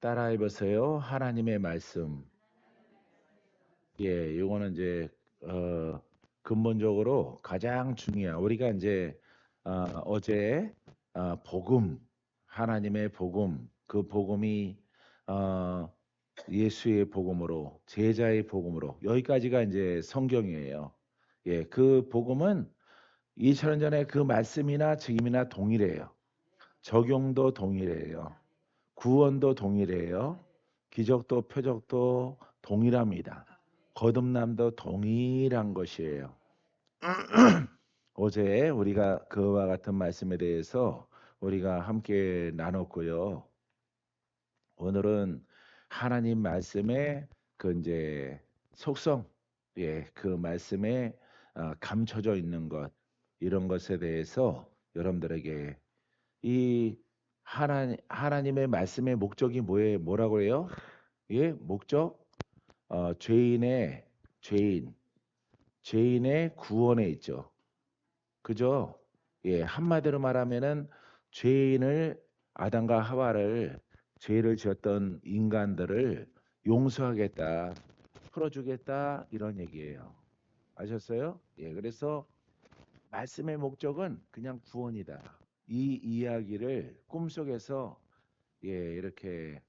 따라해 보세요. 하나님의 말씀. 예, 요거는 이제 근본적으로 가장 중요한 우리가 이제 어제 복음, 하나님의 복음, 그 복음이 어, 예수의 복음으로 제자의 복음으로 여기까지가 이제 성경이에요. 예, 그 복음은 2000년 전에 그 말씀이나 지금이나 동일해요. 적용도 동일해요. 구원도 동일해요. 기적도 표적도 동일합니다. 거듭남도 동일한 것이에요. 어제 우리가 그와 같은 말씀에 대해서 우리가 함께 나눴고요. 오늘은 하나님 말씀의 그 이제 속성, 예, 그 말씀에 감춰져 있는 것 이런 것에 대해서 여러분들에게 이 하나님의 말씀의 목적이 뭐라고 해요? 예, 목적 죄인의 죄인 죄인의 구원에 있죠. 그죠? 예, 한마디로 말하면은 죄인을 아담과 하와를 죄를 지었던 인간들을 용서하겠다, 풀어주겠다 이런 얘기예요. 아셨어요? 예, 그래서 말씀의 목적은 그냥 구원이다. 이 이야기를 꿈속에서 예, 이렇게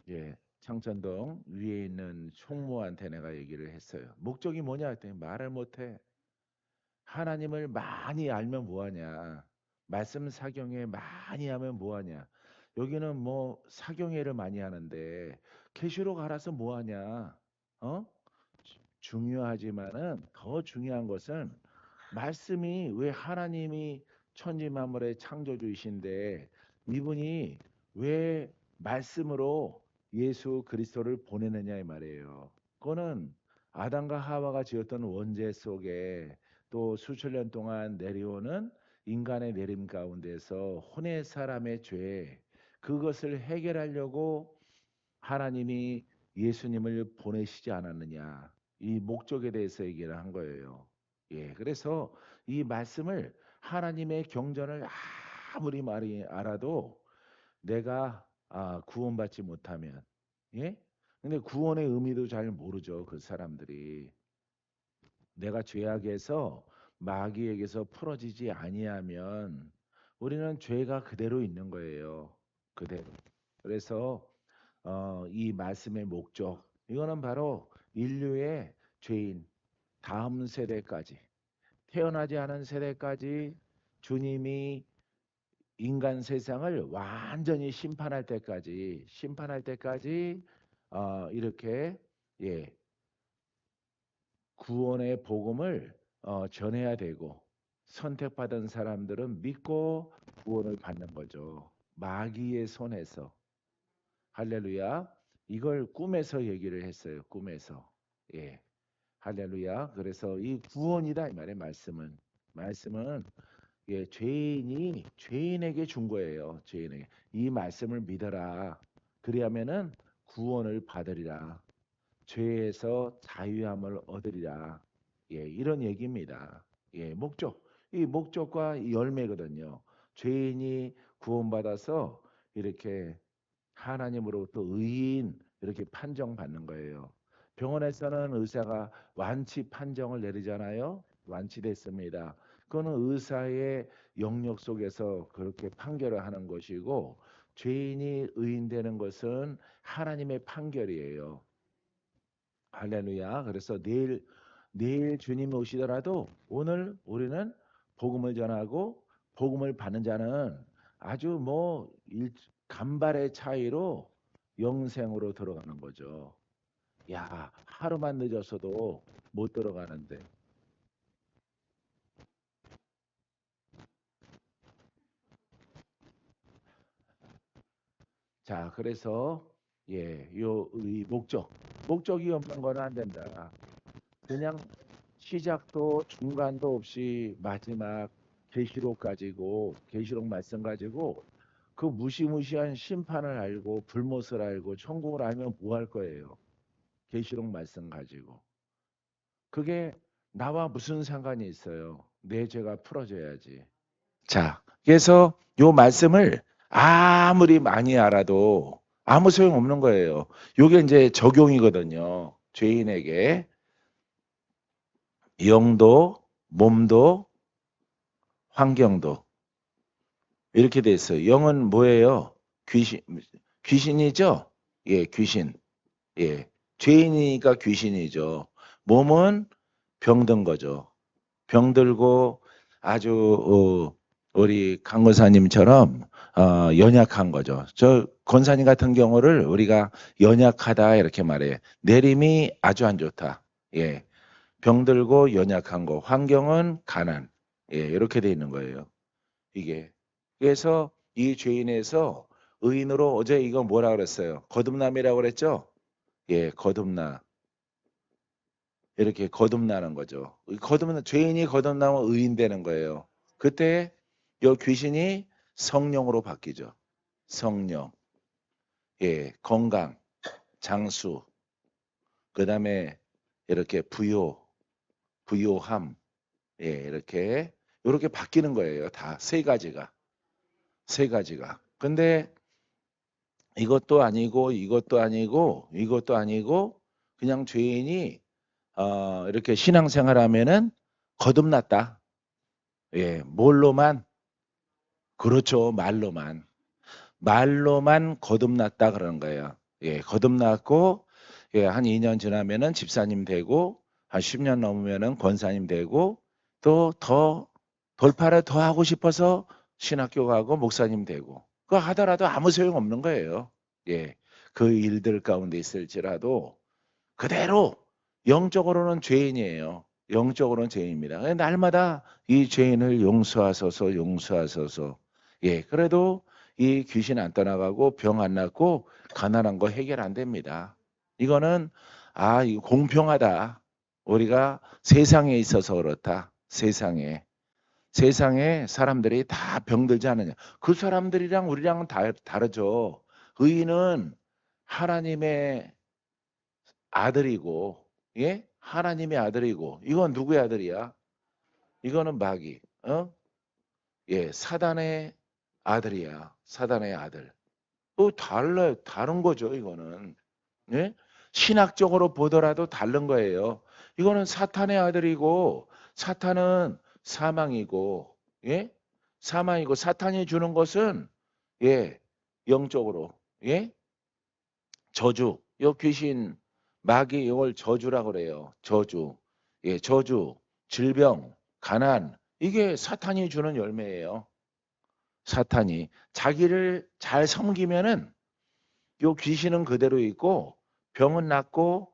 예, 창천동 위에 있는 총무한테 내가 얘기를 했어요. 목적이 뭐냐 했더니 말을 못해. 하나님을 많이 알면 뭐하냐. 말씀 사경회 많이 하면 뭐하냐. 여기는 뭐 사경회를 많이 하는데 계시록 알아서 뭐하냐. 어? 중요하지만은 더 중요한 것은 말씀이 왜 하나님이 천지 만물의 창조주이신데 이분이 왜 말씀으로 예수 그리스도를 보내느냐 이 말이에요. 그거는 아담과 하와가 지었던 원죄 속에 또 수천 년 동안 내려오는 인간의 내림 가운데서 혼의 사람의 죄 그것을 해결하려고 하나님이 예수님을 보내시지 않았느냐. 이 목적에 대해서 얘기를 한 거예요. 예, 그래서 이 말씀을 하나님의 경전을 아무리 많이 알아도 내가 구원받지 못하면 예? 근데 구원의 의미도 잘 모르죠. 그 사람들이 내가 죄악에서 마귀에게서 풀어지지 아니하면 우리는 죄가 그대로 있는 거예요. 그대로. 그래서 이 말씀의 목적 이거는 바로 인류의 죄인 다음 세대까지 태어나지 않은 세대까지 주님이 인간 세상을 완전히 심판할 때까지 이렇게 예, 구원의 복음을 전해야 되고 선택받은 사람들은 믿고 구원을 받는 거죠. 마귀의 손에서 할렐루야. 이걸 꿈에서 얘기를 했어요. 꿈에서. 예. 할렐루야. 그래서 이 구원이다 이 말의 말씀은 예, 죄인에게 준 거예요. 죄인에게. 이 말씀을 믿어라. 그리하면은 구원을 받으리라. 죄에서 자유함을 얻으리라. 예, 이런 얘기입니다. 예, 목적. 이 목적과 이 열매거든요. 죄인이 구원받아서 이렇게 하나님으로부터 의인 이렇게 판정받는 거예요. 병원에서는 의사가 완치 판정을 내리잖아요. 완치됐습니다. 그거는 의사의 영역 속에서 그렇게 판결을 하는 것이고 죄인이 의인되는 것은 하나님의 판결이에요. 할렐루야. 그래서 내일 주님 오시더라도 오늘 우리는 복음을 전하고 복음을 받는 자는 아주 뭐 간발의 차이로 영생으로 들어가는 거죠. 야, 하루만 늦었어도 못 들어가는데. 자, 그래서 예, 이 목적이 없는 거는 안 된다. 그냥 시작도 중간도 없이 마지막 계시록 가지고 계시록 말씀 가지고 그 무시무시한 심판을 알고 불못을 알고 천국을 알면 뭐 할 거예요? 계시록 말씀 가지고. 그게 나와 무슨 상관이 있어요? 내 죄가 풀어져야지. 자, 그래서 요 말씀을 아무리 많이 알아도 아무 소용 없는 거예요. 요게 이제 적용이거든요. 죄인에게 영도, 몸도, 환경도 이렇게 돼 있어요. 영은 뭐예요? 귀신이죠? 예, 귀신. 예. 죄인이니까 귀신이죠. 몸은 병든 거죠. 병들고 아주 우리 강 권사님처럼 연약한 거죠. 저 권사님 같은 경우를 우리가 연약하다 이렇게 말해요. 내림이 아주 안 좋다. 예. 병들고 연약한 거. 환경은 가난. 예, 이렇게 돼 있는 거예요. 이게. 그래서 이 죄인에서 의인으로 어제 이거 뭐라 그랬어요? 거듭남이라고 그랬죠? 예, 거듭나. 이렇게 거듭나는 거죠. 죄인이 거듭나면 의인 되는 거예요. 그때 요 귀신이 성령으로 바뀌죠. 성령. 예, 건강, 장수. 그다음에 이렇게 부요함. 예, 이렇게 바뀌는 거예요. 다 세 가지가. 세 가지가. 근데 이것도 아니고 이것도 아니고 이것도 아니고 그냥 죄인이 이렇게 신앙생활하면은 거듭났다. 예, 뭘로만? 그렇죠. 말로만 거듭났다 그러는 거예요. 예, 거듭났고 예, 한 2년 지나면은 집사님 되고 한 10년 넘으면은 권사님 되고 또 더 돌파를 더 하고 싶어서 신학교 가고 목사님 되고 그거 하더라도 아무 소용 없는 거예요. 예. 그 일들 가운데 있을지라도 그대로 영적으로는 죄인이에요. 영적으로는 죄인입니다. 날마다 이 죄인을 용서하소서, 용서하소서. 예, 그래도 이 귀신 안 떠나가고 병 안 낫고 가난한 거 해결 안 됩니다. 이거는 이거 공평하다. 우리가 세상에 있어서 그렇다. 세상에 사람들이 다 병들지 않느냐. 그 사람들이랑 우리랑은 다르죠. 의인은 하나님의 아들이고, 예? 하나님의 아들이고, 이건 누구의 아들이야? 이거는 마귀, 예, 사단의 아들이야. 사단의 아들. 달라요. 다른 거죠, 이거는. 예? 신학적으로 보더라도 다른 거예요. 이거는 사탄의 아들이고, 사탄은 사망이고, 예? 사망이고, 사탄이 주는 것은, 예, 영적으로, 예? 저주. 요 귀신 마귀 이걸 저주라고 그래요. 저주. 예, 저주, 질병, 가난. 이게 사탄이 주는 열매예요. 사탄이 자기를 잘 섬기면은 요 귀신은 그대로 있고 병은 낫고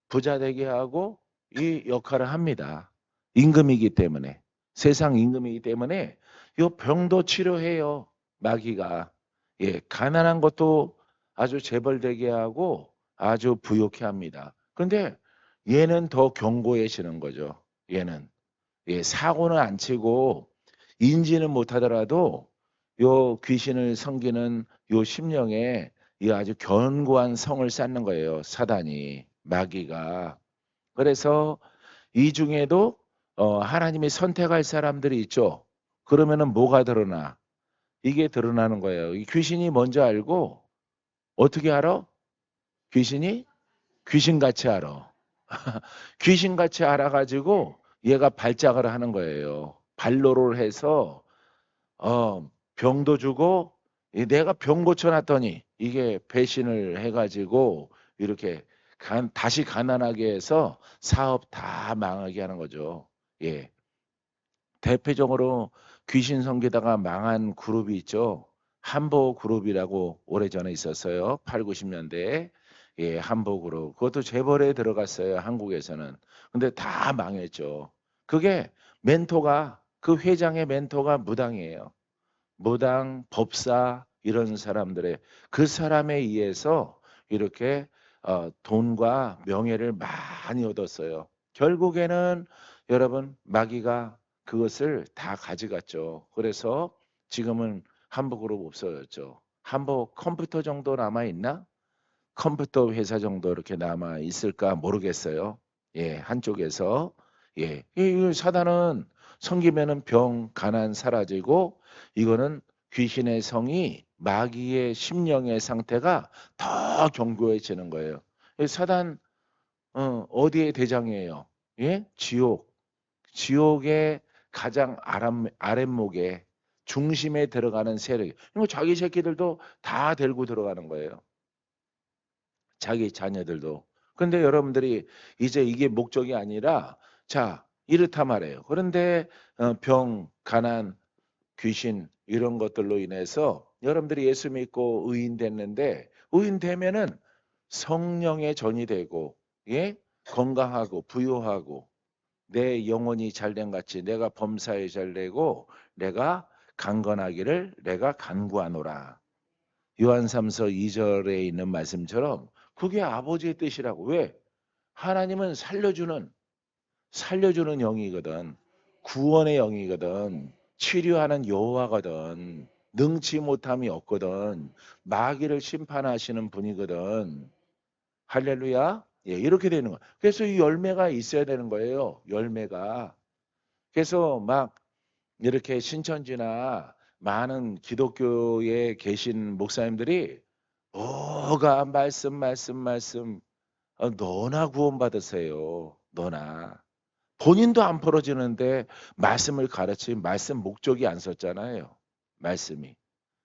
부자 되게 하고 이 역할을 합니다. 임금이기 때문에. 세상 임금이기 때문에 요 병도 치료해요. 마귀가. 예, 가난한 것도 아주 재벌되게 하고 아주 부욕해 합니다. 그런데 얘는 더 견고해지는 거죠. 얘는. 예, 사고는 안 치고 인지는 못하더라도 요 귀신을 섬기는 요 심령에 이 아주 견고한 성을 쌓는 거예요. 사단이, 마귀가. 그래서 이 중에도 하나님이 선택할 사람들이 있죠. 그러면은 뭐가 드러나? 이게 드러나는 거예요. 이 귀신이 먼저 알고 어떻게 알아? 귀신이 귀신같이 알아. 귀신같이 알아가지고 얘가 발작을 하는 거예요. 발로를 해서 병도 주고 내가 병 고쳐놨더니 이게 배신을 해가지고 이렇게 다시 가난하게 해서 사업 다 망하게 하는 거죠. 예. 대표적으로 귀신 섬기다가 망한 그룹이 있죠. 한보 그룹이라고 오래전에 있었어요. 8, 90년대에. 예, 한보 그룹. 그것도 재벌에 들어갔어요. 한국에서는. 근데 다 망했죠. 그게 그 회장의 멘토가 무당이에요. 무당, 법사 이런 사람들의 그 사람에 의해서 이렇게 돈과 명예를 많이 얻었어요. 결국에는 여러분 마귀가 그것을 다 가져갔죠. 그래서 지금은 한복으로 없어졌죠. 한복 컴퓨터 정도 남아 있나? 컴퓨터 회사 정도 이렇게 남아 있을까 모르겠어요. 예, 한쪽에서 예, 이 사단은 섬기면은 병, 가난 사라지고 이거는 귀신의 성이 마귀의 심령의 상태가 더 견고해지는 거예요. 사단 어디의 대장이에요? 예? 지옥. 지옥의 가장 아랫목에 중심에 들어가는 세력. 이거 자기 새끼들도 다 데리고 들어가는 거예요. 자기 자녀들도. 근데 여러분들이 이제 이게 목적이 아니라 자, 이렇다 말해요. 그런데 병, 가난, 귀신 이런 것들로 인해서 여러분들이 예수 믿고 의인 됐는데 의인 되면은 성령의 전이 되고 예? 건강하고 부유하고 내 영혼이 잘된 같이 내가 범사에 잘되고 내가 강건하기를 내가 간구하노라. 요한삼서 2절에 있는 말씀처럼 그게 아버지의 뜻이라고. 왜? 하나님은 살려주는 영이거든. 구원의 영이거든. 치료하는 여호와거든. 능치 못함이 없거든. 마귀를 심판하시는 분이거든. 할렐루야. 예, 이렇게 되는 거야. 그래서 이 열매가 있어야 되는 거예요. 열매가. 그래서 막 이렇게 신천지나 많은 기독교에 계신 목사님들이 뭐가 말씀 너나 구원받으세요. 너나. 본인도 안 풀어지는데 말씀을 가르친 말씀 목적이 안 섰잖아요. 말씀이.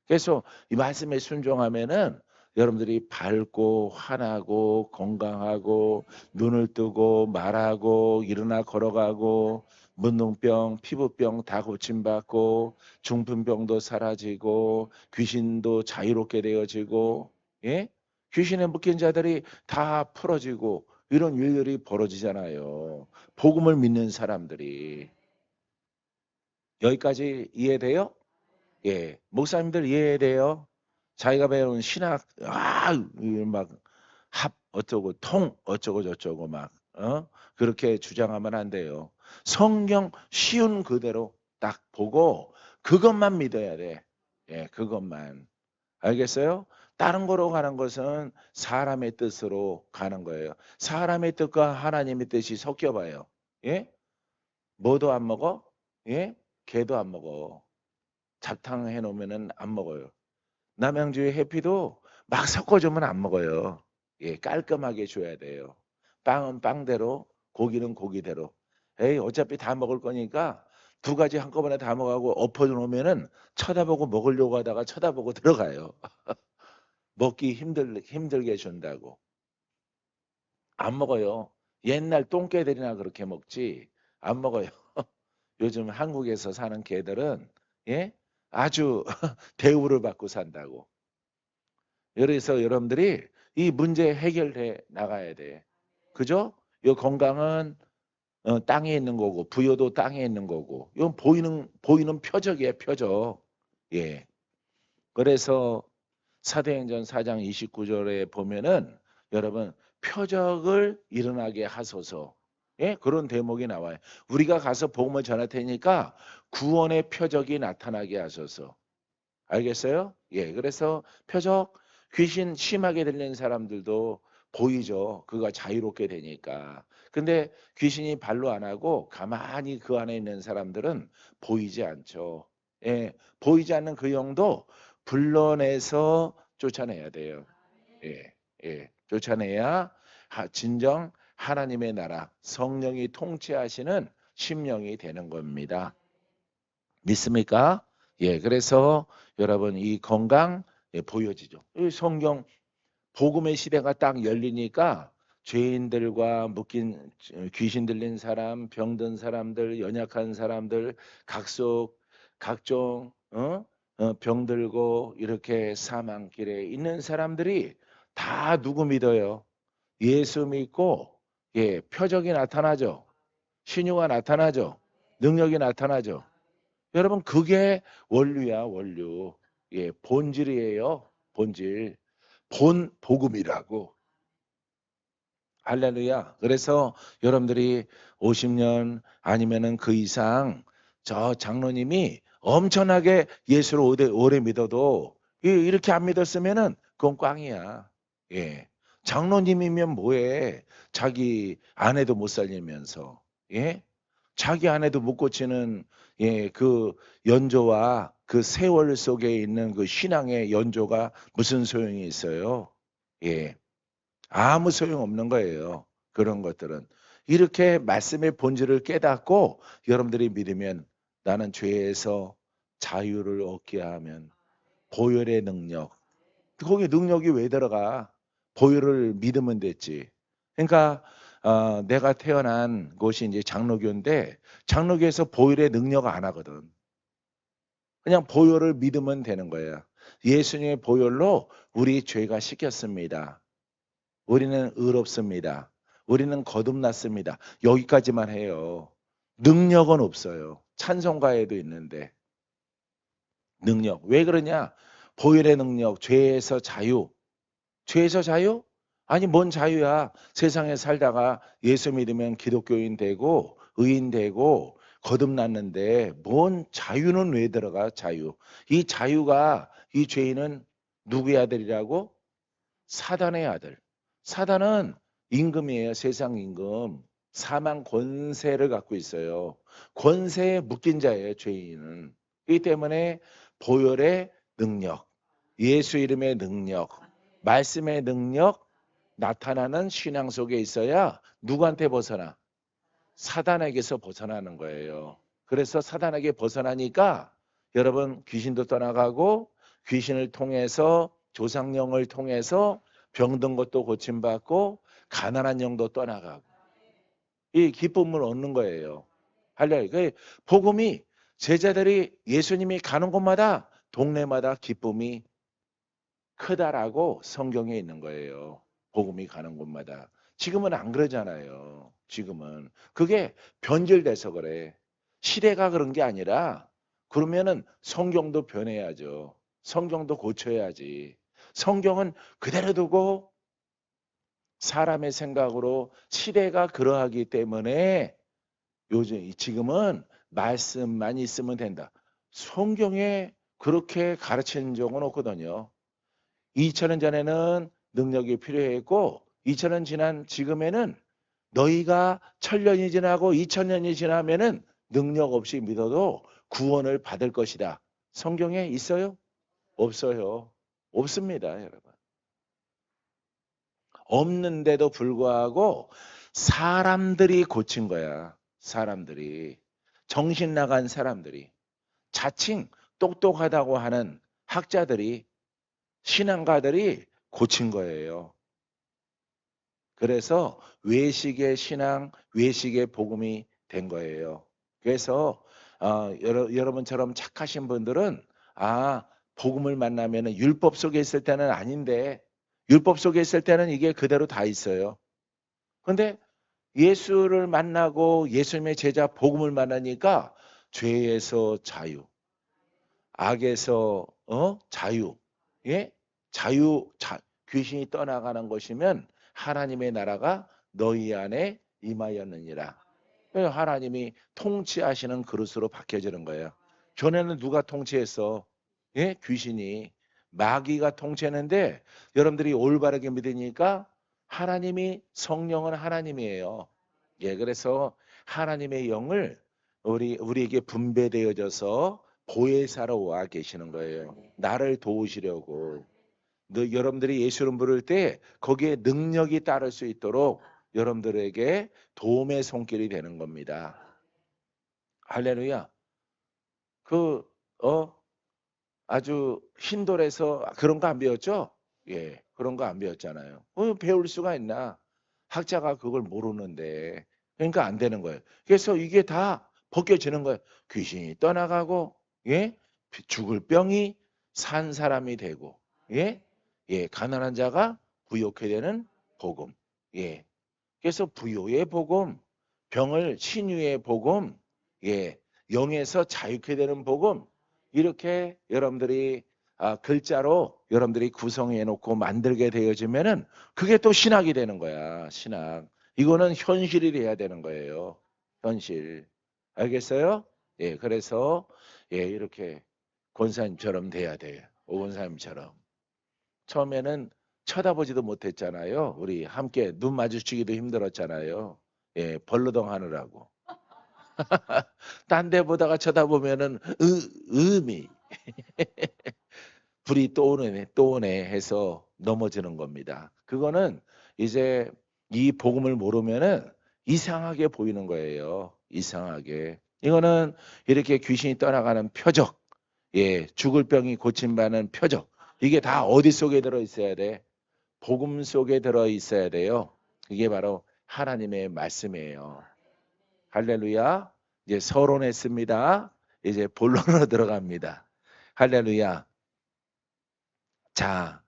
그래서 이 말씀에 순종하면은 여러분들이 밝고 환하고 건강하고 눈을 뜨고 말하고 일어나 걸어가고 문둥병, 피부병 다 고침받고 중풍병도 사라지고 귀신도 자유롭게 되어지고 예? 귀신에 묶인 자들이 다 풀어지고 이런 일들이 벌어지잖아요. 복음을 믿는 사람들이. 여기까지 이해돼요? 예, 목사님들 이해돼요? 자기가 배운 신학 막 합 어쩌고 통 어쩌고 저쩌고 막 그렇게 주장하면 안 돼요. 성경 쉬운 그대로 딱 보고 그것만 믿어야 돼. 예, 그것만. 알겠어요? 다른 거로 가는 것은 사람의 뜻으로 가는 거예요. 사람의 뜻과 하나님의 뜻이 섞여 봐요. 예? 뭐도 안 먹어? 예? 개도 안 먹어. 잡탕 해놓으면은 안 먹어요. 남양주의 해피도 막 섞어주면 안 먹어요. 예, 깔끔하게 줘야 돼요. 빵은 빵대로, 고기는 고기대로. 에이, 어차피 다 먹을 거니까 두 가지 한꺼번에 다 먹하고 엎어 놓으면은 쳐다보고 먹으려고 하다가 쳐다보고 들어가요. 먹기 힘들게 준다고. 안 먹어요. 옛날 똥개들이나 그렇게 먹지 안 먹어요. 요즘 한국에서 사는 개들은 예? 아주 대우를 받고 산다고. 그래서 여러분들이 이 문제 해결해 나가야 돼. 그죠? 이 건강은 땅에 있는 거고 부여도 땅에 있는 거고 이건 보이는 표적이에요, 표적. 예. 그래서 사도행전 4장 29절에 보면은 여러분 표적을 일어나게 하소서. 예? 그런 대목이 나와요. 우리가 가서 복음을 전할 테니까 구원의 표적이 나타나게 하소서. 알겠어요? 예. 그래서 표적 귀신 심하게 들리는 사람들도 보이죠. 그가 자유롭게 되니까. 근데 귀신이 발로 안 하고 가만히 그 안에 있는 사람들은 보이지 않죠. 예. 보이지 않는 그 영도 불러내서 쫓아내야 돼요. 예. 예. 쫓아내야 진정 하나님의 나라, 성령이 통치하시는 심령이 되는 겁니다. 믿습니까? 예, 그래서 여러분 이 건강 보여지죠. 이 성경 복음의 시대가 딱 열리니까 죄인들과 묶인 귀신 들린 사람, 병든 사람들, 연약한 사람들, 각종 병들고 이렇게 사망길에 있는 사람들이 다 누구 믿어요? 예수 믿고 예, 표적이 나타나죠. 신유가 나타나죠. 능력이 나타나죠. 여러분 그게 원류야 원류. 예, 본질이에요. 본질. 본 복음이라고. 할렐루야. 그래서 여러분들이 50년 아니면은 그 이상 저 장로님이 엄청나게 예수를 오래 믿어도 이렇게 안 믿었으면은 그건 꽝이야. 예. 장로님이면 뭐해? 자기 아내도 못 살리면서. 예? 자기 아내도 못 고치는 예, 그 연조와 그 세월 속에 있는 그 신앙의 연조가 무슨 소용이 있어요? 예. 아무 소용 없는 거예요. 그런 것들은. 이렇게 말씀의 본질을 깨닫고 여러분들이 믿으면 나는 죄에서 자유를 얻게 하면 보혈의 능력. 거기 능력이 왜 들어가? 보혈을 믿으면 됐지. 그러니까 내가 태어난 곳이 이제 장로교인데 장로교에서 보혈의 능력 안 하거든. 그냥 보혈을 믿으면 되는 거예요. 예수님의 보혈로 우리 죄가 씻겼습니다. 우리는 의롭습니다. 우리는 거듭났습니다. 여기까지만 해요. 능력은 없어요. 찬송가에도 있는데 능력. 왜 그러냐? 보혈의 능력, 죄에서 자유. 죄에서 자유? 아니 뭔 자유야. 세상에 살다가 예수 믿으면 기독교인 되고 의인 되고 거듭났는데 뭔 자유는 왜 들어가? 자유. 이 자유가 이 죄인은 누구의 아들이라고? 사단의 아들. 사단은 임금이에요. 세상 임금. 사망 권세를 갖고 있어요. 권세에 묶인 자예요. 죄인은. 그렇기 때문에 보혈의 능력, 예수 이름의 능력, 말씀의 능력 나타나는 신앙 속에 있어야 누구한테 벗어나? 사단에게서 벗어나는 거예요. 그래서 사단에게 벗어나니까 여러분 귀신도 떠나가고 귀신을 통해서 조상령을 통해서 병든 것도 고침받고 가난한 영도 떠나가고 이 기쁨을 얻는 거예요. 할렐루야. 그 복음이 제자들이 예수님이 가는 곳마다 동네마다 기쁨이 크다라고 성경에 있는 거예요. 복음이 가는 곳마다. 지금은 안 그러잖아요. 지금은. 그게 변질돼서 그래. 시대가 그런 게 아니라 그러면은 성경도 변해야죠. 성경도 고쳐야지. 성경은 그대로 두고 사람의 생각으로 시대가 그러하기 때문에 요즘 지금은 말씀만 있으면 된다. 성경에 그렇게 가르치는 적은 없거든요. 2000년 전에는 능력이 필요했고 2000년 지난 지금에는 너희가 1000년이 지나고 2000년이 지나면은 능력 없이 믿어도 구원을 받을 것이다. 성경에 있어요? 없어요. 없습니다, 여러분. 없는데도 불구하고 사람들이 고친 거야. 사람들이. 정신 나간 사람들이. 자칭 똑똑하다고 하는 학자들이 신앙가들이 고친 거예요. 그래서 외식의 신앙, 외식의 복음이 된 거예요. 그래서 여러분처럼 착하신 분들은 복음을 만나면 율법 속에 있을 때는 아닌데 율법 속에 있을 때는 이게 그대로 다 있어요. 근데 예수를 만나고 예수님의 제자 복음을 만나니까 죄에서 자유, 악에서 자유, 예? 귀신이 떠나가는 것이면 하나님의 나라가 너희 안에 임하였느니라. 하나님이 통치하시는 그릇으로 바뀌어지는 거예요. 전에는 누가 통치했어? 예? 귀신이. 마귀가 통치했는데 여러분들이 올바르게 믿으니까 하나님이 성령은 하나님이에요. 예, 그래서 하나님의 영을 우리에게 분배되어져서 보혜사로 와 계시는 거예요. 나를 도우시려고. 여러분들이 예수를 부를 때 거기에 능력이 따를 수 있도록 여러분들에게 도움의 손길이 되는 겁니다. 할렐루야. 그, 아주 흰돌에서 그런 거 안 배웠죠? 예, 그런 거 안 배웠잖아요. 배울 수가 있나? 학자가 그걸 모르는데. 그러니까 안 되는 거예요. 그래서 이게 다 벗겨지는 거예요. 귀신이 떠나가고, 예? 죽을 병이 산 사람이 되고, 예? 예, 가난한 자가 부욕해 되는 복음. 예. 그래서 부요의 복음, 병을 신유의 복음, 예, 영에서 자유케 되는 복음, 이렇게 여러분들이 글자로 여러분들이 구성해 놓고 만들게 되어지면은 그게 또 신학이 되는 거야. 신학. 이거는 현실이 돼야 되는 거예요. 현실. 알겠어요? 예, 그래서 예, 이렇게 권사님처럼 돼야 돼요. 오 권사님처럼. 처음에는 쳐다보지도 못했잖아요. 우리 함께 눈 마주치기도 힘들었잖아요. 예, 벌러덩 하느라고. 딴 데 보다가 쳐다보면은 의미. 불이 또 오네, 또 오네 해서 넘어지는 겁니다. 그거는 이제 이 복음을 모르면은 이상하게 보이는 거예요. 이상하게. 이거는 이렇게 귀신이 떠나가는 표적, 예, 죽을 병이 고침받는 표적. 이게 다 어디 속에 들어 있어야 돼? 복음 속에 들어 있어야 돼요. 이게 바로 하나님의 말씀이에요. 할렐루야. 이제 서론했습니다. 이제 본론으로 들어갑니다. 할렐루야. 자,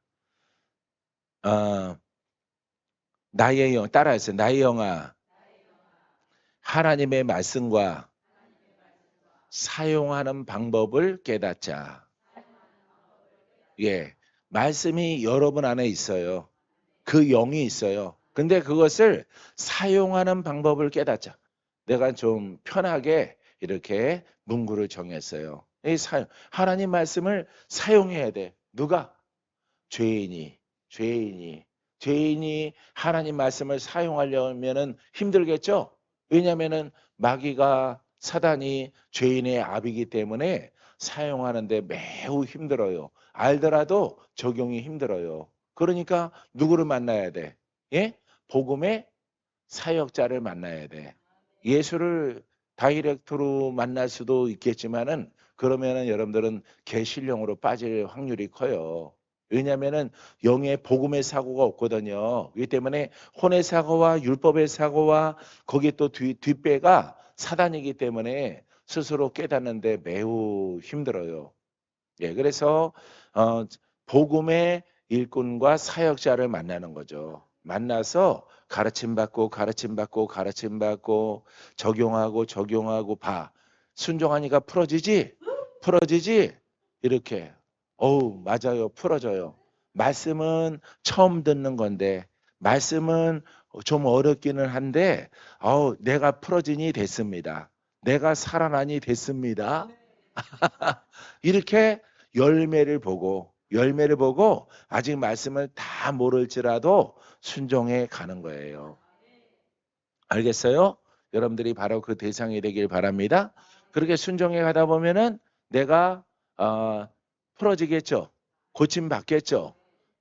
나의 영, 따라했어요. 나의 영아, 하나님의 말씀과 사용하는 방법을 깨닫자. 예, 말씀이 여러분 안에 있어요. 그 영이 있어요. 근데 그것을 사용하는 방법을 깨닫자. 내가 좀 편하게 이렇게 문구를 정했어요. 하나님 말씀을 사용해야 돼. 누가? 죄인이, 죄인이, 죄인이 하나님 말씀을 사용하려면은 힘들겠죠? 왜냐면은 마귀가 사단이 죄인의 압이기 때문에 사용하는데 매우 힘들어요. 알더라도 적용이 힘들어요. 그러니까 누구를 만나야 돼? 예? 복음의 사역자를 만나야 돼. 예수를 다이렉트로 만날 수도 있겠지만은 그러면은 여러분들은 개신령으로 빠질 확률이 커요. 왜냐면은 영의 복음의 사고가 없거든요. 이 때문에 혼의 사고와 율법의 사고와 거기에 또 뒷배가 사단이기 때문에 스스로 깨닫는데 매우 힘들어요. 예, 그래서 어, 복음의 일꾼과 사역자를 만나는 거죠. 만나서 가르침 받고 가르침 받고 가르침 받고 적용하고 적용하고 봐. 순종하니까 풀어지지? 풀어지지? 이렇게. 어우, 맞아요. 풀어져요. 말씀은 처음 듣는 건데 말씀은 좀 어렵기는 한데 내가 풀어지니 됐습니다. 내가 살아나니 됐습니다. 이렇게 열매를 보고 아직 말씀을 다 모를지라도 순종해 가는 거예요. 알겠어요? 여러분들이 바로 그 대상이 되길 바랍니다. 그렇게 순종해 가다 보면은 내가 어, 풀어지겠죠. 고침 받겠죠.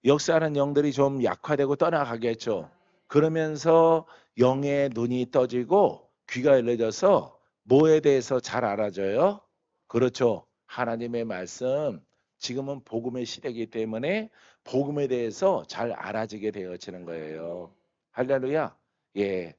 역사하는 영들이 좀 약화되고 떠나가겠죠. 그러면서 영의 눈이 떠지고 귀가 열려져서 뭐에 대해서 잘 알아져요? 그렇죠. 하나님의 말씀. 지금은 복음의 시대이기 때문에 복음에 대해서 잘 알아지게 되어지는 거예요. 할렐루야. 예.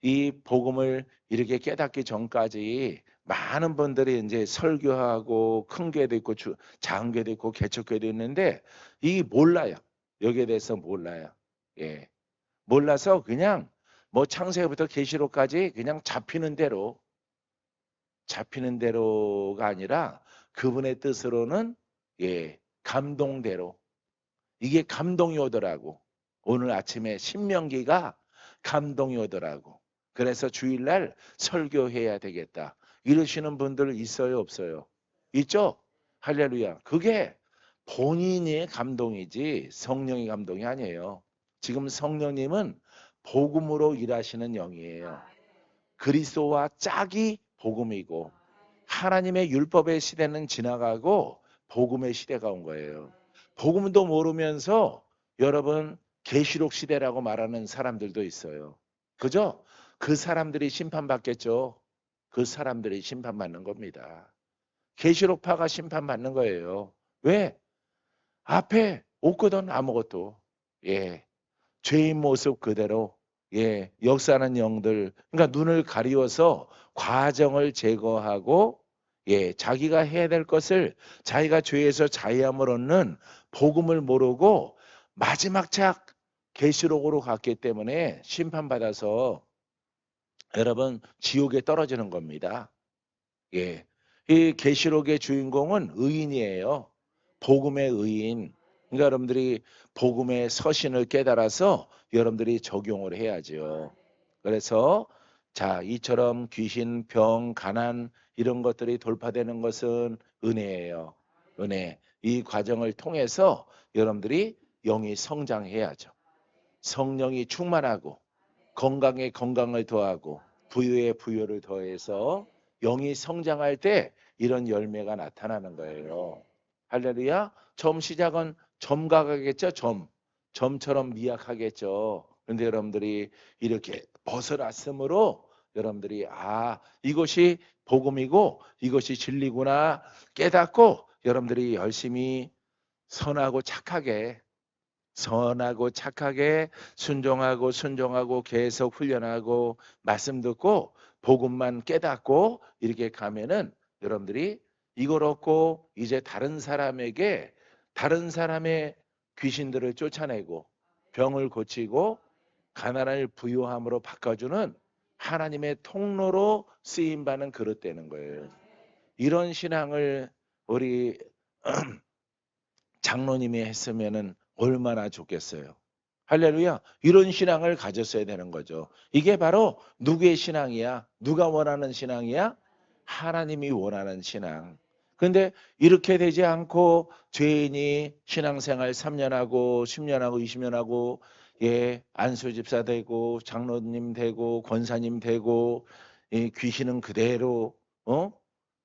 이 복음을 이렇게 깨닫기 전까지 많은 분들이 이제 설교하고 큰 교회도 있고 작은 교회도 있고 개척교회도 있는데 이 몰라요. 여기에 대해서 몰라요. 예. 몰라서 그냥 뭐 창세기부터 계시록까지 그냥 잡히는 대로가 아니라 그분의 뜻으로는 예, 감동대로 이게 감동이 오더라고. 오늘 아침에 신명기가 감동이 오더라고. 그래서 주일날 설교해야 되겠다. 이러시는 분들 있어요, 없어요? 있죠? 할렐루야. 그게 본인의 감동이지 성령의 감동이 아니에요. 지금 성령님은 복음으로 일하시는 영이에요. 그리스도와 짝이 복음이고 하나님의 율법의 시대는 지나가고 복음의 시대가 온 거예요. 복음도 모르면서 여러분 계시록 시대라고 말하는 사람들도 있어요. 그죠? 그 사람들이 심판받겠죠. 그 사람들이 심판받는 겁니다. 계시록파가 심판받는 거예요. 왜? 앞에 없거든 아무것도. 예. 죄인 모습 그대로 역사하는 영들 그러니까 눈을 가리워서 과정을 제거하고 자기가 해야 될 것을 자기가 죄에서 자유함을 얻는 복음을 모르고 마지막 착 계시록으로 갔기 때문에 심판받아서 여러분 지옥에 떨어지는 겁니다. 예. 이 계시록의 주인공은 의인이에요. 복음의 의인. 그러니까 여러분들이 복음의 서신을 깨달아서 여러분들이 적용을 해야죠. 그래서 자, 이처럼 귀신, 병, 가난 이런 것들이 돌파되는 것은 은혜예요. 은혜. 이 과정을 통해서 여러분들이 영이 성장해야죠. 성령이 충만하고 건강에 건강을 더하고 부유에 부유를 더해서 영이 성장할 때 이런 열매가 나타나는 거예요. 할렐루야. 처음 시작은 점각하겠죠. 점처럼 미약하겠죠. 그런데 여러분들이 이렇게 벗어났으므로 여러분들이 이것이 복음이고 이것이 진리구나 깨닫고 여러분들이 열심히 선하고 착하게 순종하고 계속 훈련하고 말씀 듣고 복음만 깨닫고 이렇게 가면은 여러분들이 이걸 얻고 이제 다른 사람의 귀신들을 쫓아내고 병을 고치고 가난을 부유함으로 바꿔주는 하나님의 통로로 쓰임받는 그릇 되는 거예요. 이런 신앙을 우리 장로님이 했으면은 얼마나 좋겠어요. 할렐루야. 이런 신앙을 가졌어야 되는 거죠. 이게 바로 누구의 신앙이야? 누가 원하는 신앙이야? 하나님이 원하는 신앙. 근데 이렇게 되지 않고 죄인이 신앙생활 3년 하고 10년 하고 20년 하고 안수집사 되고 장로님 되고 권사님 되고 귀신은 그대로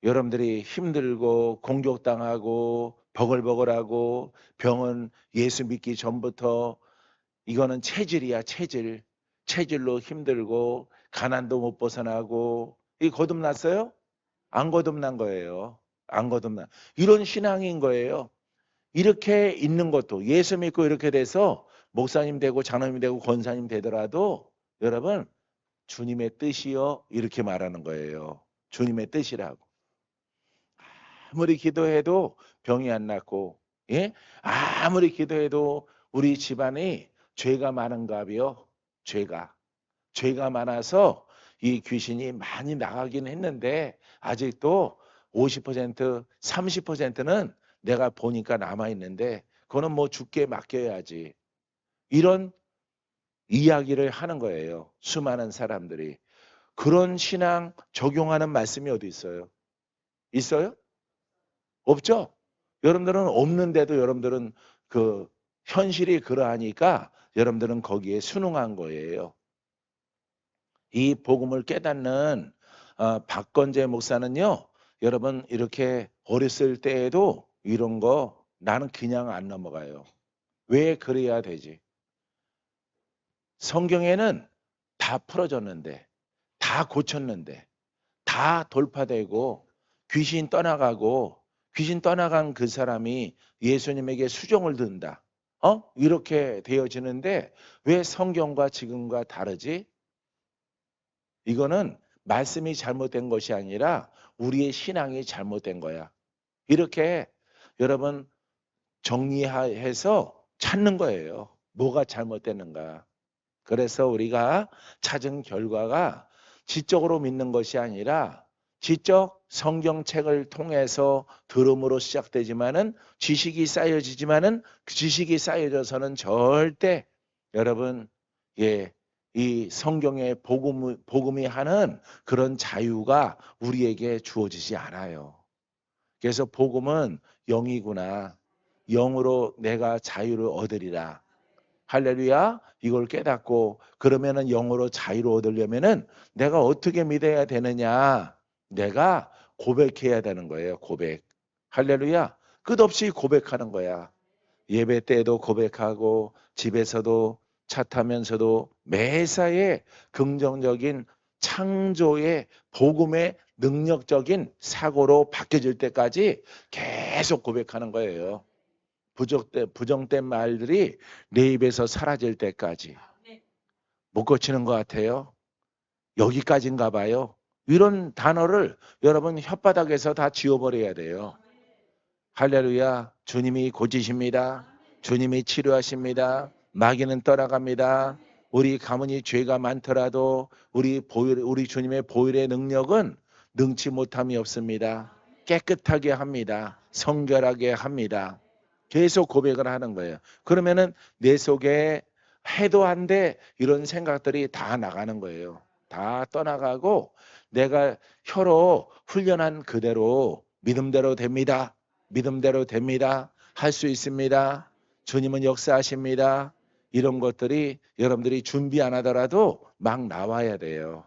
여러분들이 힘들고 공격당하고 버글버글하고 병은 예수 믿기 전부터 이거는 체질이야, 체질로 힘들고 가난도 못 벗어나고 이 거듭났어요? 안 거듭난 거예요. 안 거듭난 이런 신앙인 거예요. 이렇게 있는 것도 예수 믿고 이렇게 돼서 목사님 되고 장로님 되고 권사님 되더라도 여러분 주님의 뜻이요 이렇게 말하는 거예요. 주님의 뜻이라고. 아무리 기도해도 병이 안 낫고 아무리 기도해도 우리 집안이 죄가 많은가요? 죄가 많아서 이 귀신이 많이 나가긴 했는데 아직도 50%, 30%는 내가 보니까 남아있는데 그거는 뭐 죽게 맡겨야지. 이런 이야기를 하는 거예요. 수많은 사람들이. 그런 신앙 적용하는 말씀이 어디 있어요? 있어요? 없죠? 여러분들은 없는데도 여러분들은 그 현실이 그러하니까 여러분들은 거기에 순응한 거예요. 이 복음을 깨닫는 박건재 목사는요. 여러분 이렇게 어렸을 때에도 이런 거 나는 그냥 안 넘어가요. 왜 그래야 되지? 성경에는 다 풀어졌는데 다 고쳤는데 다 돌파되고 귀신 떠나간 그 사람이 예수님에게 수종을 든다. 이렇게 되어지는데 왜 성경과 지금과 다르지? 이거는 말씀이 잘못된 것이 아니라 우리의 신앙이 잘못된 거야. 이렇게 여러분 정리해서 찾는 거예요. 뭐가 잘못됐는가. 그래서 우리가 찾은 결과가 지적으로 믿는 것이 아니라 지적 성경책을 통해서 들음으로 시작되지만은 지식이 쌓여지지만은 그 지식이 쌓여져서는 절대 여러분 이 성경의 복음이 하는 그런 자유가 우리에게 주어지지 않아요. 그래서 복음은 영이구나. 영으로 내가 자유를 얻으리라. 할렐루야. 이걸 깨닫고 그러면은 영으로 자유를 얻으려면은 내가 어떻게 믿어야 되느냐? 내가 고백해야 되는 거예요. 고백. 할렐루야. 끝없이 고백하는 거야. 예배 때도 고백하고 집에서도 차 타면서도 매사에 긍정적인 창조의 복음의 능력적인 사고로 바뀌어질 때까지 계속 고백하는 거예요. 부정된 말들이 내 입에서 사라질 때까지. 못 고치는 것 같아요. 여기까지인가 봐요. 이런 단어를 여러분 혓바닥에서 다 지워버려야 돼요. 할렐루야. 주님이 고치십니다. 주님이 치료하십니다. 마귀는 떠나갑니다. 우리 가문이 죄가 많더라도 우리 주님의 보혈의 능력은 능치 못함이 없습니다. 깨끗하게 합니다. 성결하게 합니다. 계속 고백을 하는 거예요. 그러면은 내 속에 해도 안 돼 이런 생각들이 다 나가는 거예요. 다 떠나가고 내가 혀로 훈련한 그대로 믿음대로 됩니다. 믿음대로 됩니다. 할 수 있습니다. 주님은 역사하십니다. 이런 것들이 여러분들이 준비 안 하더라도 막 나와야 돼요.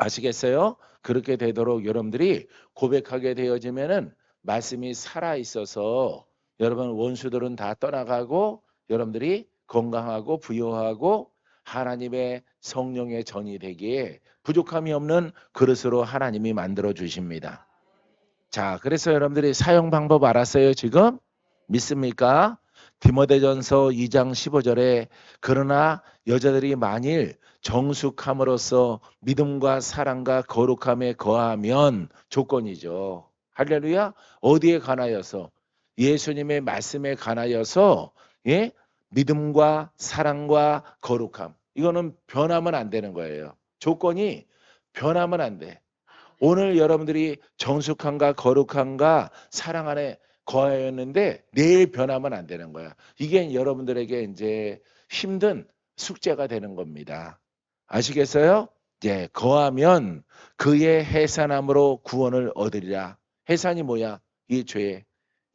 아시겠어요? 그렇게 되도록 여러분들이 고백하게 되어지면은 말씀이 살아 있어서 여러분 원수들은 다 떠나가고 여러분들이 건강하고 부유하고 하나님의 성령의 전이 되기에 부족함이 없는 그릇으로 하나님이 만들어 주십니다. 자, 그래서 여러분들이 사용 방법 알았어요, 지금? 믿습니까? 디모데전서 2장 15절에 그러나 여자들이 만일 정숙함으로써 믿음과 사랑과 거룩함에 거하면 조건이죠. 할렐루야. 어디에 관하여서? 예수님의 말씀에 관하여서 예? 믿음과 사랑과 거룩함. 이거는 변하면 안 되는 거예요. 조건이 변하면 안 돼. 오늘 여러분들이 정숙함과 거룩함과 사랑 안에 거하였는데 내일 변하면 안 되는 거야. 이게 여러분들에게 이제 힘든 숙제가 되는 겁니다. 아시겠어요? 예, 거하면 그의 해산함으로 구원을 얻으리라. 해산이 뭐야? 이 죄.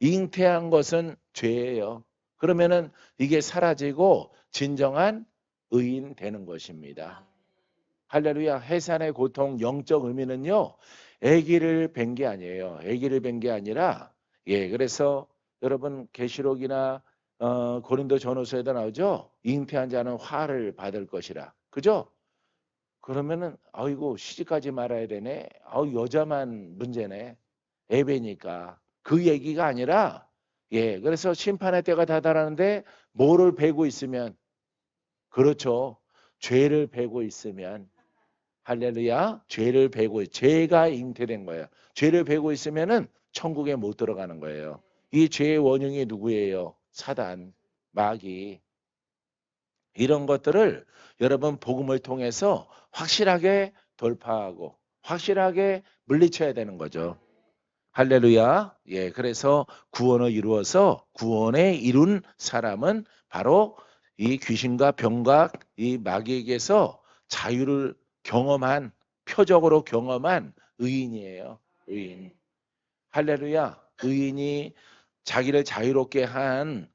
잉태한 것은 죄예요. 그러면은 이게 사라지고 진정한 의인 되는 것입니다. 할렐루야. 해산의 고통 영적 의미는요. 아기를 뵌 게 아니에요. 아기를 뵌 게 아니라 그래서 여러분 계시록이나 고린도 전후서에도 나오죠. 잉태한 자는 화를 받을 것이라. 그죠? 그러면은 아이고 시집가지 말아야 되네. 여자만 문제네. 애배니까. 그 얘기가 아니라 그래서 심판의 때가 다다르는데 뭐를 베고 있으면 그렇죠. 죄를 베고 있으면 할렐루야. 죄를 베고 죄가 잉태된 거예요. 죄를 베고 있으면은 천국에 못 들어가는 거예요. 이 죄의 원흉이 누구예요? 사단, 마귀. 이런 것들을 여러분 복음을 통해서 확실하게 돌파하고 확실하게 물리쳐야 되는 거죠. 할렐루야. 그래서 구원을 이루어서 구원에 이룬 사람은 바로 이 귀신과 병과 이 마귀에게서 자유를 경험한 표적으로 경험한 의인이에요. 의인. 할렐루야. 의인이 자기를 자유롭게 한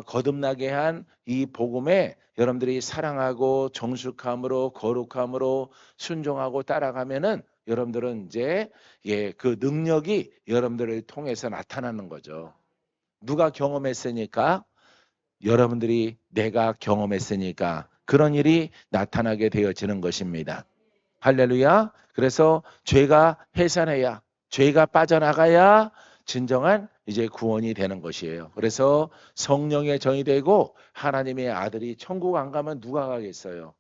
거듭나게 한 이 복음에 여러분들이 사랑하고 정숙함으로 거룩함으로 순종하고 따라가면은 여러분들은 이제 그 능력이 여러분들을 통해서 나타나는 거죠. 누가 경험했으니까 여러분들이 내가 경험했으니까 그런 일이 나타나게 되어지는 것입니다. 할렐루야. 그래서 죄가 해산해야 죄가 빠져나가야 진정한 이제 구원이 되는 것이에요. 그래서 성령의 정이 되고 하나님의 아들이 천국 안 가면 누가 가겠어요?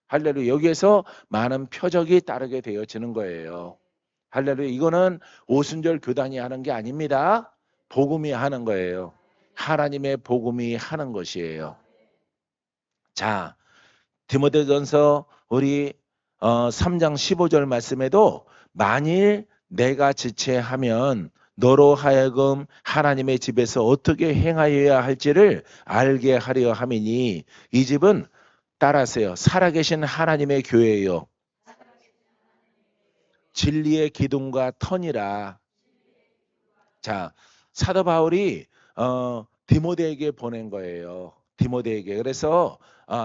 할렐루야. 여기에서 많은 표적이 따르게 되어지는 거예요. 할렐루야. 이거는 오순절 교단이 하는 게 아닙니다. 복음이 하는 거예요. 하나님의 복음이 하는 것이에요. 자, 디모데전서 우리 3장 15절 말씀에도 만일 내가 지체하면 너로 하여금 하나님의 집에서 어떻게 행하여야 할지를 알게 하려 함이니 이 집은 따라하세요. 살아계신 하나님의 교회요. 진리의 기둥과 터니라. 자, 사도 바울이 디모데에게 보낸 거예요. 디모데에게. 그래서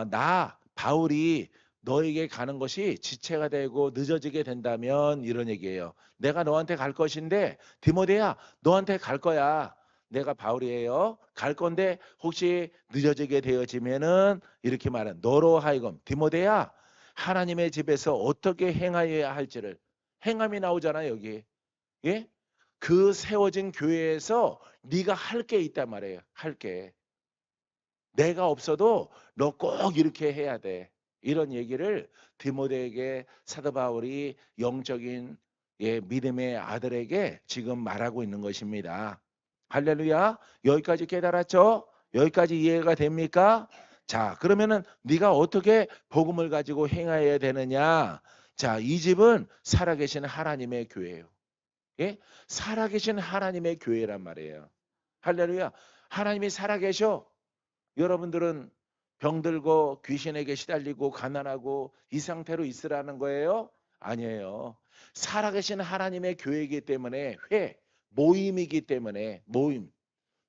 나 바울이 너에게 가는 것이 지체가 되고 늦어지게 된다면 이런 얘기예요. 내가 너한테 갈 것인데 디모데야 너한테 갈 거야. 내가 바울이에요. 갈 건데 혹시 늦어지게 되어지면은 이렇게 말은 너로 하여금 디모데야 하나님의 집에서 어떻게 행하여야 할지를 행함이 나오잖아요 여기. 예? 그 세워진 교회에서 네가 할 게 있단 말이에요. 할 게. 내가 없어도 너 꼭 이렇게 해야 돼. 이런 얘기를 디모데에게 사도 바울이 영적인 믿음의 아들에게 지금 말하고 있는 것입니다. 할렐루야. 여기까지 깨달았죠? 여기까지 이해가 됩니까? 자, 그러면은 네가 어떻게 복음을 가지고 행해야 되느냐? 자, 이 집은 살아계신 하나님의 교회예요. 예? 살아계신 하나님의 교회란 말이에요. 할렐루야. 하나님이 살아계셔. 여러분들은 병들고 귀신에게 시달리고 가난하고 이 상태로 있으라는 거예요? 아니에요. 살아계신 하나님의 교회이기 때문에 모임이기 때문에 모임.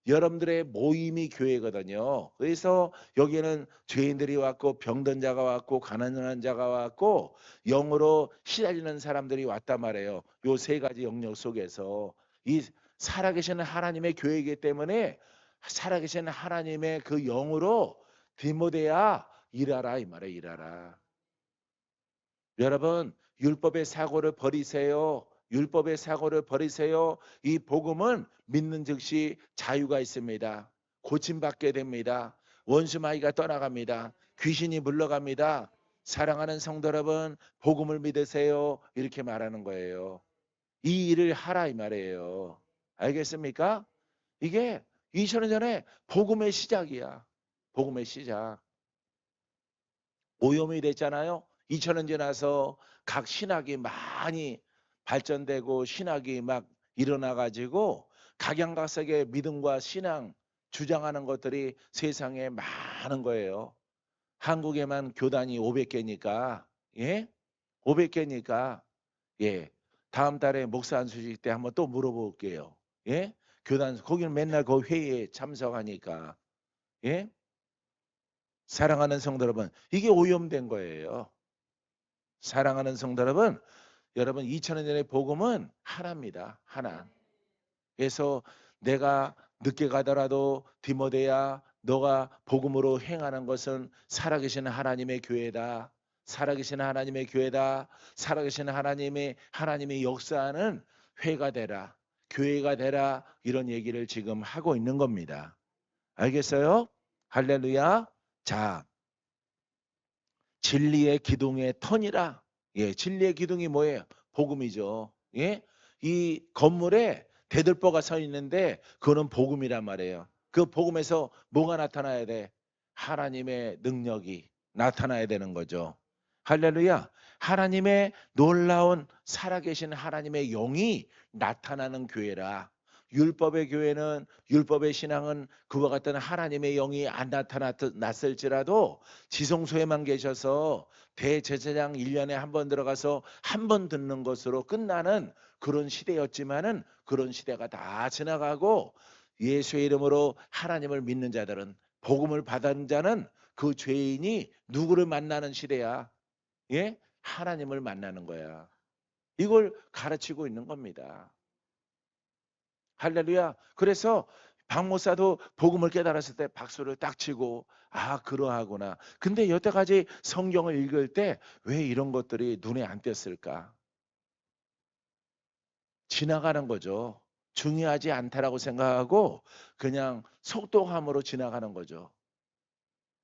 여러분들의 모임이 교회거든요. 그래서 여기에는 죄인들이 왔고 병든 자가 왔고 가난한 자가 왔고 영으로 시달리는 사람들이 왔단 말이에요. 요 세 가지 영역 속에서 이 살아계시는 하나님의 교회이기 때문에 살아계시는 하나님의 그 영으로 디모데야 일하라 이 말이에요. 일하라. 여러분 율법의 사고를 버리세요. 율법의 사고를 버리세요. 이 복음은 믿는 즉시 자유가 있습니다. 고침받게 됩니다. 원수 마귀가 떠나갑니다. 귀신이 물러갑니다. 사랑하는 성도 여러분 복음을 믿으세요. 이렇게 말하는 거예요. 이 일을 하라 이 말이에요. 알겠습니까? 이게 2000년 전에 복음의 시작이야. 복음의 시작. 오염이 됐잖아요. 2000년 지나서 각 신학이 많이 발전되고 신학이 막 일어나 가지고 각양각색의 믿음과 신앙 주장하는 것들이 세상에 많은 거예요. 한국에만 교단이 500개니까 예? 500개니까 예. 다음 달에 목사 안수식 때 한번 또 물어볼게요. 예? 교단 거기는 맨날 그 회의에 참석하니까 예? 사랑하는 성도 여러분, 이게 오염된 거예요. 사랑하는 성도 여러분, 여러분 2000년 전의 복음은 하나입니다. 하나. 그래서 내가 늦게 가더라도 디모데야 너가 복음으로 행하는 것은 살아계신 하나님의 교회다. 살아계신 하나님의 교회다. 살아계신 하나님의 역사하는 회가 되라. 교회가 되라. 이런 얘기를 지금 하고 있는 겁니다. 알겠어요? 할렐루야. 자, 진리의 기둥의 터니라. 예, 진리의 기둥이 뭐예요? 복음이죠. 예? 이 건물에 대들보가 서 있는데 그거는 복음이란 말이에요. 그 복음에서 뭐가 나타나야 돼? 하나님의 능력이 나타나야 되는 거죠. 할렐루야. 하나님의 놀라운 살아계신 하나님의 영이 나타나는 교회라. 율법의 교회는 율법의 신앙은 그와 같은 하나님의 영이 안 나타났을지라도 지성소에만 계셔서 대제사장 1년에 한 번 들어가서 한 번 듣는 것으로 끝나는 그런 시대였지만은 그런 시대가 다 지나가고 예수의 이름으로 하나님을 믿는 자들은 복음을 받은 자는 그 죄인이 누구를 만나는 시대야? 예? 하나님을 만나는 거야. 이걸 가르치고 있는 겁니다. 할렐루야. 그래서 박목사도 복음을 깨달았을 때 박수를 딱 치고 아 그러하구나. 근데 여태까지 성경을 읽을 때 왜 이런 것들이 눈에 안 띄었을까? 지나가는 거죠. 중요하지 않다라고 생각하고 그냥 속도감으로 지나가는 거죠.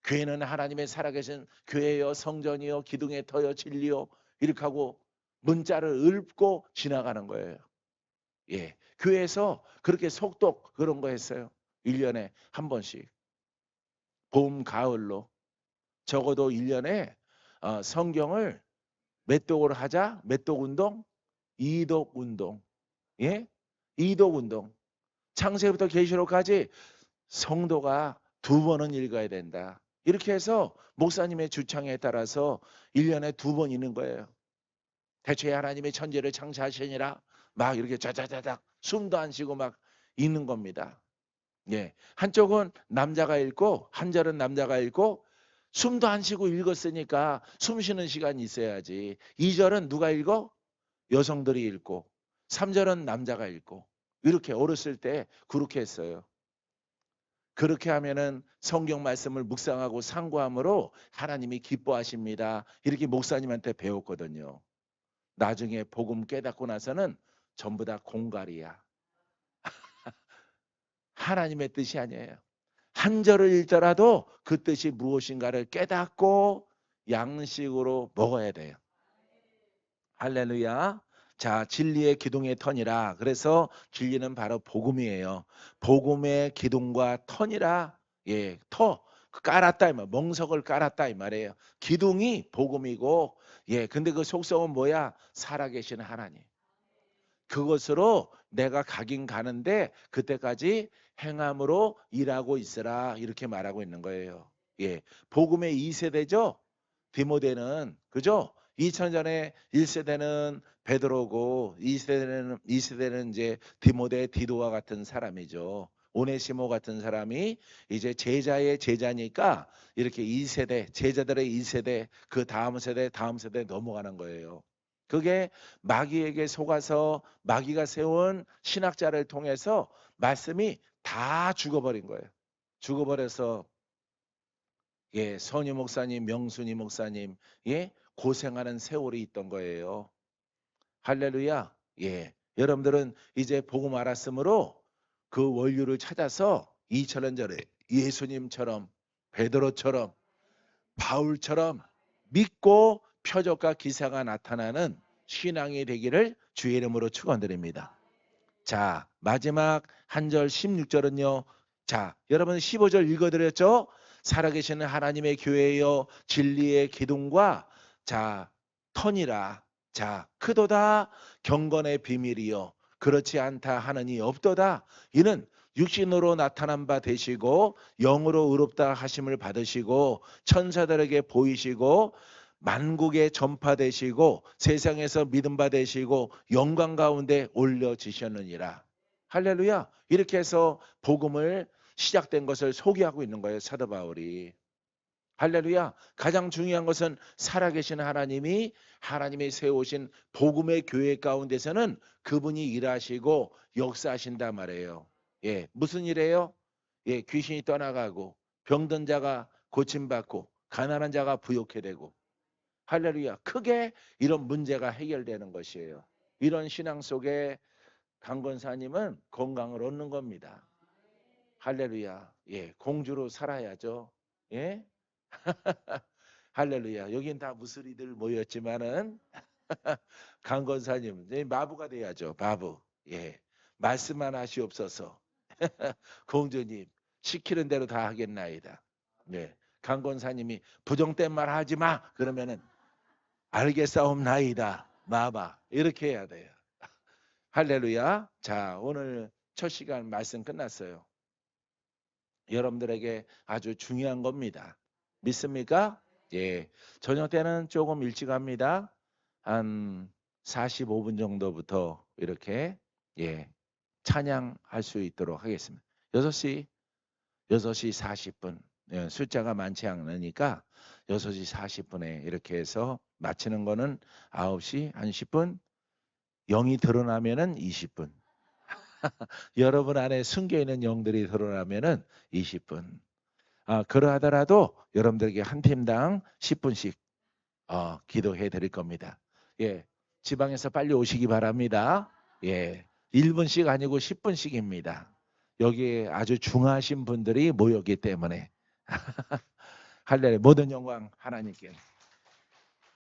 교회는 하나님의 살아계신 교회여 성전이요 기둥의 터여 진리요 이렇게 하고 문자를 읊고 지나가는 거예요. 예. 교회에서 그렇게 속독 그런 거 했어요. 1년에 한 번씩. 봄, 가을로. 적어도 1년에 성경을 몇 독을 하자? 몇 독 운동? 2독 운동. 예? 2독 운동. 창세부터 계시록까지 성도가 두 번은 읽어야 된다. 이렇게 해서 목사님의 주창에 따라서 1년에 두 번 읽는 거예요. 대초에 하나님의 천지를 창조하시니라 막 이렇게 자자자작 숨도 안 쉬고 막 읽는 겁니다. 예. 한쪽은 남자가 읽고 한 절은 남자가 읽고 숨도 안 쉬고 읽었으니까 숨 쉬는 시간이 있어야지. 2절은 누가 읽어? 여성들이 읽고 3절은 남자가 읽고 이렇게 어렸을 때 그렇게 했어요. 그렇게 하면은 성경 말씀을 묵상하고 상고함으로 하나님이 기뻐하십니다. 이렇게 목사님한테 배웠거든요. 나중에 복음 깨닫고 나서는 전부 다 공갈이야. 하나님의 뜻이 아니에요. 한 절을 읽더라도 그 뜻이 무엇인가를 깨닫고 양식으로 먹어야 돼요. 할렐루야. 자, 진리의 기둥의 터니라. 그래서 진리는 바로 복음이에요. 복음의 기둥과 터니라. 예, 터 깔았다 이 말. 멍석을 깔았다 이 말이에요. 기둥이 복음이고 예, 근데 그 속성은 뭐야? 살아계신 하나님. 그것으로 내가 가긴 가는데 그때까지 행함으로 일하고 있으라 이렇게 말하고 있는 거예요. 예, 복음의 2세대죠. 디모데는 그죠? 2000 전에 1세대는 베드로고 2세대는 이제 디모데 디도와 같은 사람이죠. 오네시모 같은 사람이 이제 제자의 제자니까 이렇게 2세대, 제자들의 2세대, 그 다음 세대 넘어가는 거예요. 그게 마귀에게 속아서 마귀가 세운 신학자를 통해서 말씀이 다 죽어버린 거예요. 죽어버려서 예, 선유 목사님, 명순이 목사님, 예, 고생하는 세월이 있던 거예요. 할렐루야. 예, 여러분들은 이제 복음 알았으므로 그 원류를 찾아서 2000년 전에 예수님처럼 베드로처럼 바울처럼 믿고 표적과 기사가 나타나는 신앙이 되기를 주의 이름으로 축원드립니다. 자, 마지막 한 절 16절은요. 자, 여러분 15절 읽어드렸죠? 살아계시는 하나님의 교회여 진리의 기둥과 자, 터니라. 자, 크도다 경건의 비밀이요 그렇지 않다 하느니 없도다. 이는 육신으로 나타난 바 되시고 영으로 의롭다 하심을 받으시고 천사들에게 보이시고 만국에 전파되시고 세상에서 믿음 받으시고 영광 가운데 올려지셨느니라. 할렐루야. 이렇게 해서 복음을 시작된 것을 소개하고 있는 거예요. 사도 바울이. 할렐루야. 가장 중요한 것은 살아계신 하나님이 세우신 복음의 교회 가운데서는 그분이 일하시고 역사하신단 말이에요. 예, 무슨 일이에요? 예, 귀신이 떠나가고 병든 자가 고침받고 가난한 자가 부욕해 되고 할렐루야. 크게 이런 문제가 해결되는 것이에요. 이런 신앙 속에 강권사님은 건강을 얻는 겁니다. 할렐루야. 예, 공주로 살아야죠. 예? 할렐루야. 여긴 다 무슬이들 모였지만은 강권사님 마부가 돼야죠. 마부. 예. 말씀만 하시옵소서. 공주님 시키는 대로 다 하겠나이다. 네. 강권사님이 부정된 말 하지 마. 그러면은 알겠사옵나이다. 마마. 이렇게 해야 돼요. 할렐루야. 자, 오늘 첫 시간 말씀 끝났어요. 여러분들에게 아주 중요한 겁니다. 믿습니까? 예. 저녁 때는 조금 일찍 합니다. 한 45분 정도부터 이렇게 예. 찬양할 수 있도록 하겠습니다. 6시 40분. 예, 숫자가 많지 않으니까 6시 40분에 이렇게 해서 마치는 거는 9시 한 10분. 0이 드러나면은 20분. 여러분 안에 숨겨 있는 영들이 드러나면은 20분. 그러하더라도 여러분들에게 한 팀당 10분씩 기도해 드릴 겁니다. 예. 지방에서 빨리 오시기 바랍니다. 예. 1분씩 아니고 10분씩입니다. 여기에 아주 중하신 분들이 모였기 때문에 할렐루야. 모든 영광 하나님께.